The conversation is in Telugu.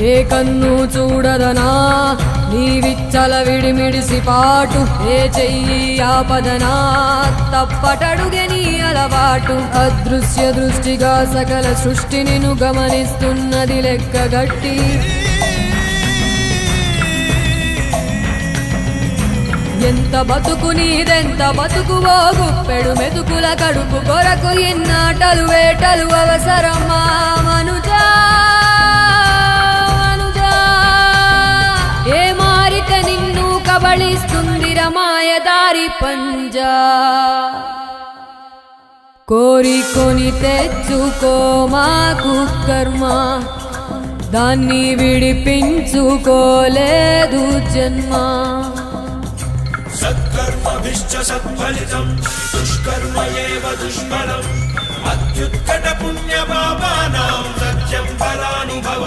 ఏ కన్ను చూడదనా నీ విచ్చల విడిమిడిసి పాటు, ఏ చెయ్యి ఆపదనా తప్పటడుగే నీ అలవాటు. అదృశ్య దృష్టిగా సకల సృష్టిని ను గమనిస్తున్నది లెక్కగట్టి, ఎంత బతుకు నీదెంత బతుకువో గుప్పెడు మెతుకుల కడుపు కొరకు ఎన్నాటలు వేటలు అవసరమా మనుజా మనుజా. ఏ మారిత నిన్ను కబళిస్తుంది రమాయదారి పంజా. కోరికొని తెచ్చుకో మాకు కర్మ, దాన్ని విడిపించుకోలేదు జన్మ. సత్కర్మభిశ్చ సత్ఫలితం దుష్కర్మ ఏవ దుష్ఫలం. అత్యుత్కట పుణ్య పాపానాం సత్యం ఫలానుభవం.